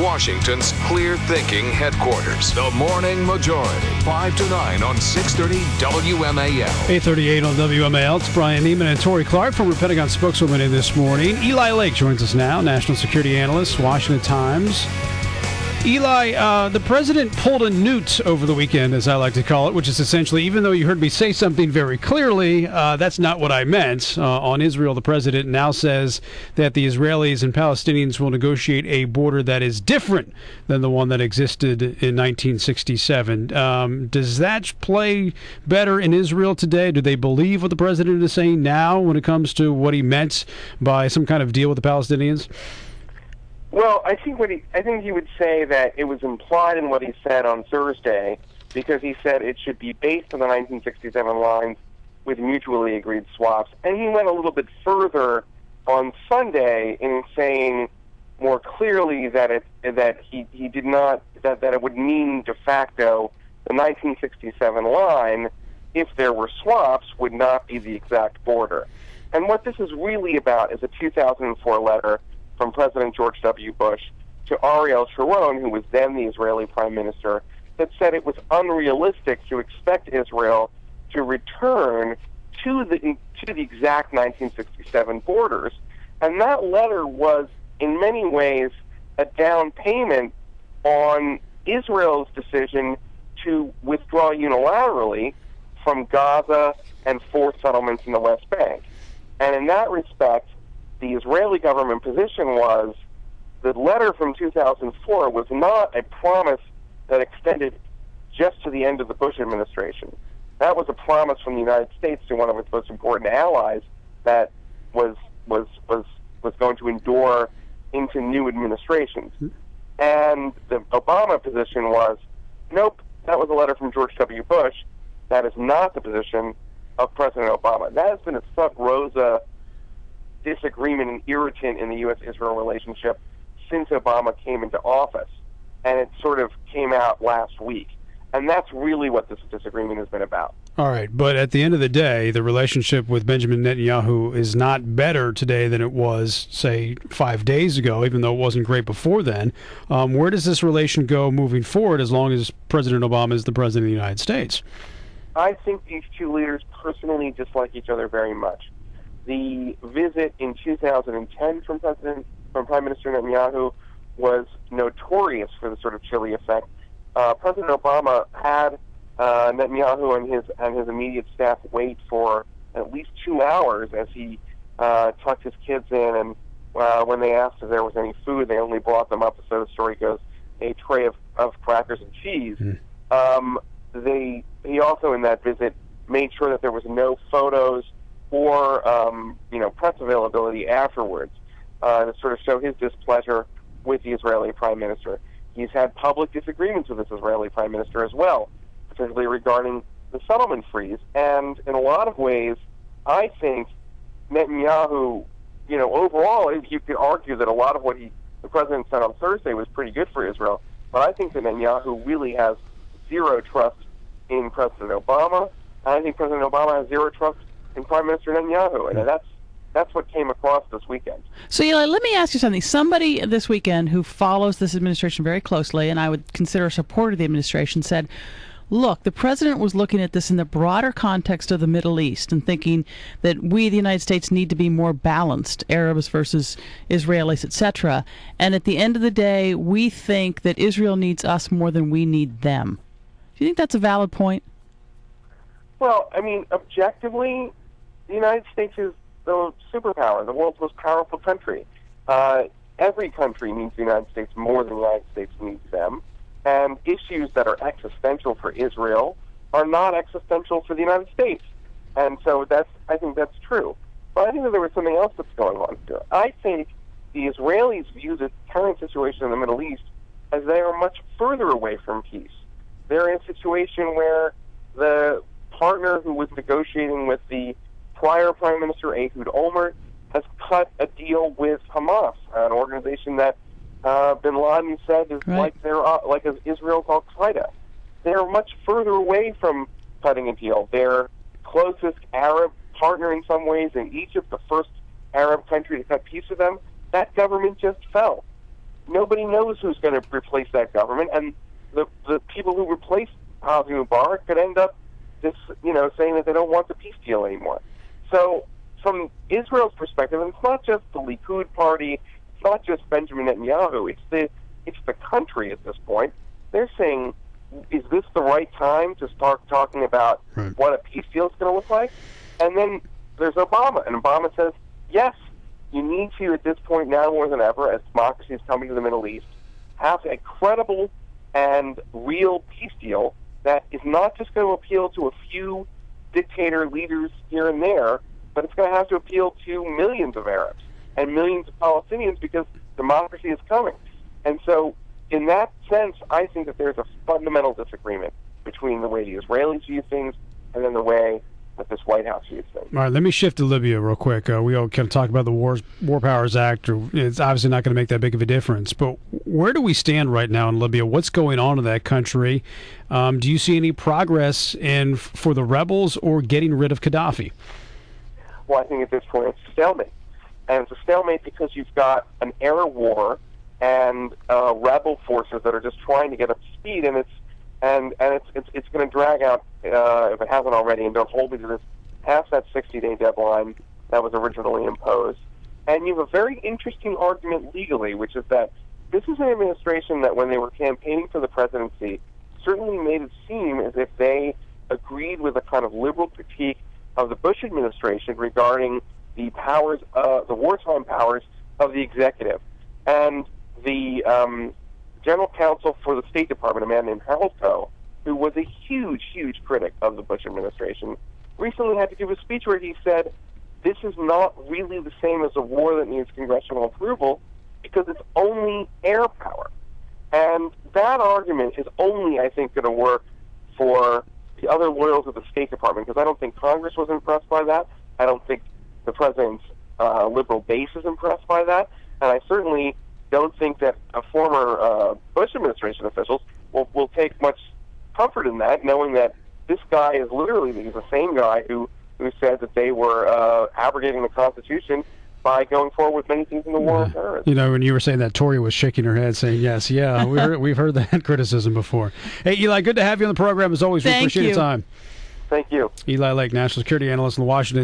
Washington's clear-thinking headquarters. The Morning Majority, 5 to 9 on 630 WMAL. 8:38 on WMAL. It's Brian Neiman and Tori Clark, former Pentagon spokeswoman, in this morning. Eli Lake joins us now, national security analyst, Washington Times. Eli, the president pulled a newt over the weekend, as I like to call it, which is essentially, even though you heard me say something very clearly, that's not what I meant. On Israel, the president now says that the Israelis and Palestinians will negotiate a border that is different than the one that existed in 1967. Does that play better in Israel today? Do they believe what the president is saying now when it comes to what he meant by some kind of deal with the Palestinians? Well, I think he would say that it was implied in what he said on Thursday, because he said it should be based on the 1967 lines with mutually agreed swaps. And he went a little bit further on Sunday in saying more clearly that he did not that it would mean de facto the 1967 line, if there were swaps, would not be the exact border. And what this is really about is a 2004 letter from President George W. Bush to Ariel Sharon, who was then the Israeli prime minister, that said it was unrealistic to expect Israel to return to the exact 1967 borders. And that letter was, in many ways, a down payment on Israel's decision to withdraw unilaterally from Gaza and forced settlements in the West Bank. And in that respect, the Israeli government position was the letter from 2004 was not a promise that extended just to the end of the Bush administration. That was a promise from the United States to one of its most important allies that was going to endure into new administrations. And the Obama position was, nope, that was a letter from George W. Bush. That is not the position of President Obama. That has been a sub rosa disagreement and irritant in the U.S.-Israel relationship since Obama came into office, and it sort of came out last week. And that's really what this disagreement has been about. All right, but at the end of the day, the relationship with Benjamin Netanyahu is not better today than it was, say, 5 days ago, even though it wasn't great before then. Where does this relation go moving forward as long as President Obama is the president of the United States? I think these two leaders personally dislike each other very much. The visit in 2010 from Prime Minister Netanyahu was notorious for the sort of chilly effect. President Obama had Netanyahu and his immediate staff wait for at least 2 hours as he tucked his kids in, and when they asked if there was any food, they only brought them up, so the story goes, a tray of crackers and cheese. He also, in that visit, made sure that there was no photos or press availability afterwards to sort of show his displeasure with the Israeli prime minister. He's had public disagreements with this Israeli prime minister as well, particularly regarding the settlement freeze. And in a lot of ways, I think Netanyahu, overall, you could argue that a lot of what the president said on Thursday was pretty good for Israel. But I think that Netanyahu really has zero trust in President Obama. And I think President Obama has zero trust in Prime Minister Netanyahu, and that's what came across this weekend. So, Eli, let me ask you something. Somebody this weekend who follows this administration very closely, and I would consider a supporter of the administration, said, look, the president was looking at this in the broader context of the Middle East and thinking that we, the United States, need to be more balanced, Arabs versus Israelis, etc. And at the end of the day, we think that Israel needs us more than we need them. Do you think that's a valid point? Well, I mean, objectively, the United States is the superpower, the world's most powerful country. Every country needs the United States more than the United States needs them. And issues that are existential for Israel are not existential for the United States. And so I think that's true. But I think that there was something else that's going on here. I think the Israelis view the current situation in the Middle East as they are much further away from peace. They're in a situation where the partner who was negotiating with the prior Prime Minister Ehud Olmert has cut a deal with Hamas, an organization that bin Laden said is like Israel's Al-Qaeda. They're much further away from cutting a deal. Their closest Arab partner in some ways in Egypt, the first Arab country to cut peace with them, that government just fell. nobody knows who's going to replace that government, and the people who replace Hosni Mubarak could end up just, saying that they don't want the peace deal anymore. So from Israel's perspective, and it's not just the Likud party, it's not just Benjamin Netanyahu, it's the country at this point. They're saying, is this the right time to start talking about what a peace deal is going to look like? And then there's Obama, and Obama says, yes, you need to, at this point now more than ever, as democracy is coming to the Middle East, have a credible and real peace deal that is not just going to appeal to a few dictator leaders here and there, but it's going to have to appeal to millions of Arabs and millions of Palestinians because democracy is coming. And so in that sense, I think that there's a fundamental disagreement between the way the Israelis view things and then the way that this White House views things. All right, let me shift to Libya real quick. We all kind of talk about the War Powers Act. It's obviously not going to make that big of a difference. But where do we stand right now in Libya? What's going on in that country? Do you see any progress for the rebels or getting rid of Gaddafi? Well, I think at this point it's a stalemate. And it's a stalemate because you've got an Arab war and rebel forces that are just trying to get up to speed, and it's going to drag out if it hasn't already. And don't hold me to this, past that 60-day deadline that was originally imposed. And you have a very interesting argument legally, which is that this is an administration that, when they were campaigning for the presidency, certainly made it seem as if they agreed with a kind of liberal critique of the Bush administration regarding the powers, the wartime powers of the executive. And the general counsel for the State Department, a man named Harold Coe, who was a huge, huge critic of the Bush administration, recently had to give a speech where he said, this is not really the same as a war that needs congressional approval because it's only air power. And that argument is only, I think, going to work for the other loyals of the State Department, because I don't think Congress was impressed by that. I don't think the president's liberal base is impressed by that. And I certainly don't think that former Bush administration officials will take much comfort in that, knowing that this guy is literally the same guy who said that they were abrogating the Constitution by going forward with many things in the war on terrorism. When you were saying that, Tori was shaking her head saying, yes, we've heard that criticism before. Hey, Eli, good to have you on the program as always. We appreciate your time. Thank you. Eli Lake, National Security Analyst in the Washington